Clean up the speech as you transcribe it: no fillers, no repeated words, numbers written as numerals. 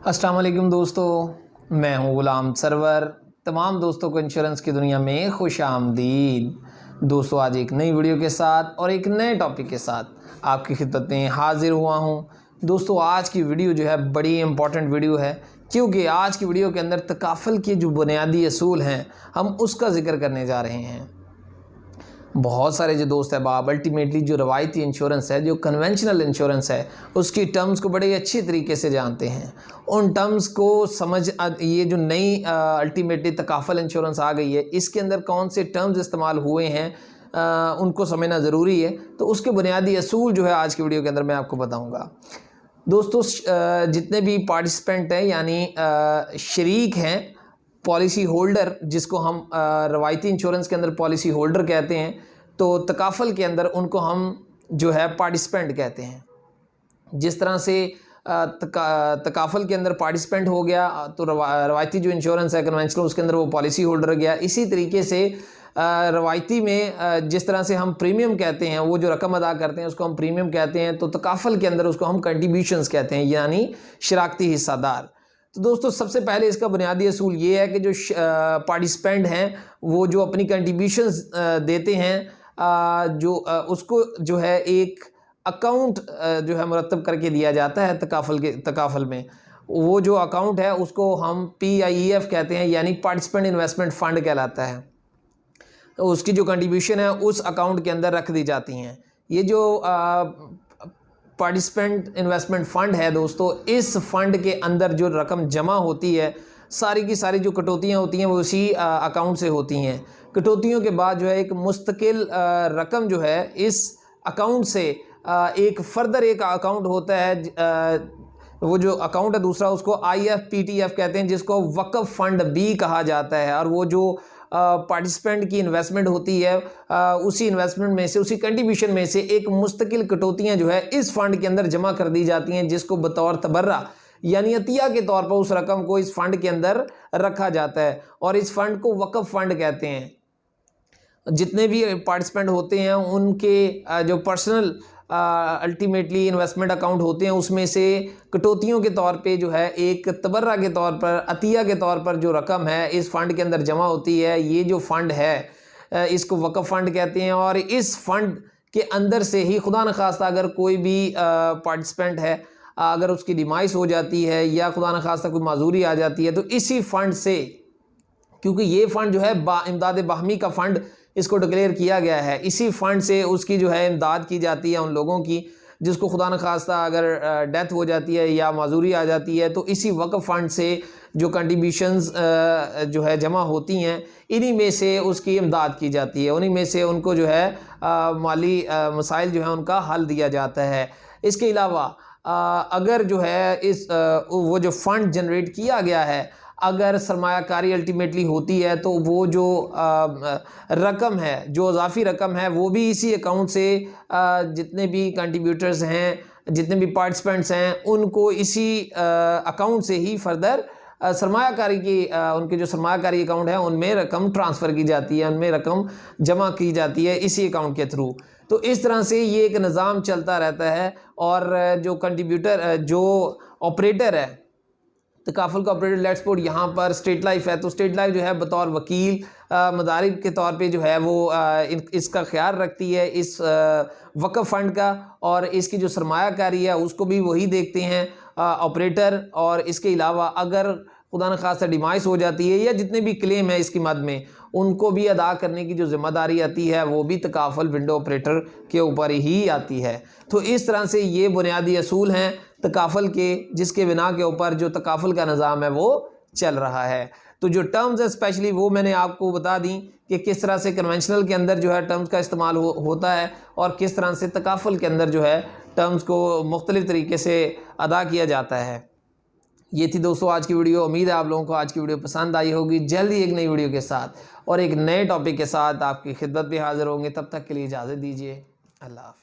अस्सलाम वालेकुम दोस्तों, मैं हूं गुलाम सरवर। तमाम दोस्तों को इंश्योरेंस की दुनिया में खुश आमदीद। दोस्तों, आज एक नई वीडियो के साथ और एक नए टॉपिक के साथ आपकी खिदमत में हाजिर हुआ हूं। दोस्तों, आज की वीडियो जो है बड़ी इंपॉर्टेंट वीडियो है, क्योंकि आज की वीडियो के अंदर तकाफल के जो बुनियादी असूल हैं हम उसका जिक्र करने जा रहे हैं। बहुत सारे जो दोस्त अहबाब अल्टीमेटली जो रवायती इंश्योरेंस है, जो कन्वेंशनल इंश्योरेंस है, उसकी टर्म्स को बड़े अच्छी तरीके से जानते हैं। उन टर्म्स को ये जो नई अल्टीमेटली तकाफल इंश्योरेंस आ गई है, इसके अंदर कौन से टर्म्स इस्तेमाल हुए हैं उनको समझना ज़रूरी है। तो उसके बुनियादी असूल जो है आज की वीडियो के अंदर मैं आपको बताऊँगा। दोस्तों, जितने भी पार्टिसिपेंट हैं यानी शरीक हैं, पॉलिसी होल्डर, जिसको हम रवायती इंश्योरेंस के अंदर पॉलिसी होल्डर कहते हैं, तो तकाफल के अंदर उनको हम जो है पार्टिसिपेंट कहते हैं। जिस तरह से तकाफल के अंदर पार्टिसिपेंट हो गया तो रवायती जो इंश्योरेंस है कन्वेंशनल, उसके अंदर वो पॉलिसी होल्डर गया। इसी तरीके से रवायती में जिस तरह से हम प्रीमियम कहते हैं, वो जो रकम अदा करते हैं उसको हम प्रीमियम कहते हैं, तो तकाफल के अंदर उसको हम कंट्रीब्यूशंस कहते हैं, यानी शराकती हिस्सादार। तो दोस्तों, सबसे पहले इसका बुनियादी असूल ये है कि जो पार्टिसिपेंट हैं वो जो अपनी कंट्रीब्यूशंस देते हैं, उसको जो है एक अकाउंट जो है मुरतब करके दिया जाता है तकाफल में। वो जो अकाउंट है उसको हम PIEF कहते हैं, यानी पार्टिसिपेंट इन्वेस्टमेंट फ़ंड कहलाता है। तो उसकी जो कंट्रीब्यूशन है उस अकाउंट के अंदर रख दी जाती हैं। ये जो पार्टिसिपेंट इन्वेस्टमेंट फ़ंड है दोस्तों, इस फ़ंड के अंदर जो रकम जमा होती है, सारी की सारी जो कटौतियाँ होती हैं वो उसी अकाउंट से होती हैं। कटौतियों के बाद जो है एक मुस्तकिल रकम जो है इस अकाउंट से एक फर्दर एक अकाउंट होता है, वो जो अकाउंट है दूसरा, उसको IFPTF कहते हैं, जिसको वक्फ फ़ंड भी कहा जाता है। और वो जो पार्टिसिपेंट की इन्वेस्टमेंट होती है, उसी इन्वेस्टमेंट में से, उसी कंट्रीब्यूशन में से एक मुस्तकिल कटौतियाँ जो है इस फ़ंड के अंदर जमा कर दी जाती हैं, जिसको बतौर तबर्रा यानी अतिया के तौर पर उस रकम को इस फ़ंड के अंदर रखा जाता है, और इस फ़ंड को वक्फ फ़ंड कहते हैं। जितने भी पार्टिसिपेंट होते हैं उनके जो पर्सनल अल्टीमेटली इन्वेस्टमेंट अकाउंट होते हैं, उसमें से कटौतियों के तौर पे जो है एक तबर्रा के तौर पर, अतिया के तौर पर जो रकम है इस फ़ंड के अंदर जमा होती है। ये जो फ़ंड है इसको वक्फ फ़ंड कहते हैं। और इस फ़ंड के अंदर से ही खुदा न खास्ता अगर कोई भी पार्टिसिपेंट है, अगर उसकी डिमाइस हो जाती है या खुदा न खास्ता कोई माजूरी आ जाती है, तो इसी फ़ंड से, क्योंकि ये फ़ंड जो है इमदाद बाहमी का फ़ंड इसको डिक्लेयर किया गया है, इसी फ़ंड से उसकी जो है इमदाद की जाती है उन लोगों की जिसको खुदा न खास्ता अगर डेथ हो जाती है या माजूरी आ जाती है। तो इसी वक्फ फ़ंड से जो कंट्रीब्यूशंस जो है जमा होती हैं, इन्हीं में से उसकी इमदाद की जाती है, उन्हीं में से उनको जो है माली मसाइल जो है उनका हल दिया जाता है। इसके अलावा अगर जो है वो जो फ़ंड जनरेट किया गया है, अगर सरमायाकारी अल्टीमेटली होती है, तो वो जो रकम है, जो इजाफी रकम है, वो भी इसी अकाउंट से जितने भी कंट्रीब्यूटर्स हैं, जितने भी पार्टिसिपेंट्स हैं, उनको इसी अकाउंट से ही फर्दर सरमायाकारी की उनके जो सरमायाकारी अकाउंट है उनमें रकम ट्रांसफ़र की जाती है, उनमें रकम जमा की जाती है इसी अकाउंट के थ्रू। तो इस तरह से ये एक निज़ाम चलता रहता है। और जो कंट्रीब्यूटर, जो ऑपरेटर है, तकाफल का ऑपरेटर, लेट्स सपोज यहाँ पर स्टेट लाइफ है, तो स्टेट लाइफ जो है बतौर वकील मदारिब के तौर पे जो है वो इसका ख्याल रखती है इस वक्फ फ़ंड का, और इसकी जो सरमायाकारी है उसको भी वही देखते हैं ऑपरेटर। और इसके अलावा अगर खुदा न खास्ता डिमाइस हो जाती है या जितने भी क्लेम है इसकी मद में, उनको भी अदा करने की जो ज़िम्मेदारी आती है वो भी तकाफल विंडो ऑपरेटर के ऊपर ही आती है। तो इस तरह से ये बुनियादी असूल हैं तकाफल के, जिसके बिना के ऊपर जो तकाफल का निज़ाम है वो चल रहा है। तो जो टर्म्स है स्पेशली वो मैंने आपको बता दी कि किस तरह से कन्वेंशनल के अंदर जो है टर्म्स का इस्तेमाल होता है, और किस तरह से तकाफल के अंदर जो है टर्म्स को मुख्तलिफ़ तरीके से अदा किया जाता है। ये थी दोस्तों आज की वीडियो। उम्मीद है आप लोगों को आज की वीडियो पसंद आई होगी। जल्दी एक नई वीडियो के साथ और एक नए टॉपिक के साथ आपकी खिदमत में हाजिर होंगे। तब तक के लिए इजाज़त दीजिए। अल्लाह हाफ़िज़।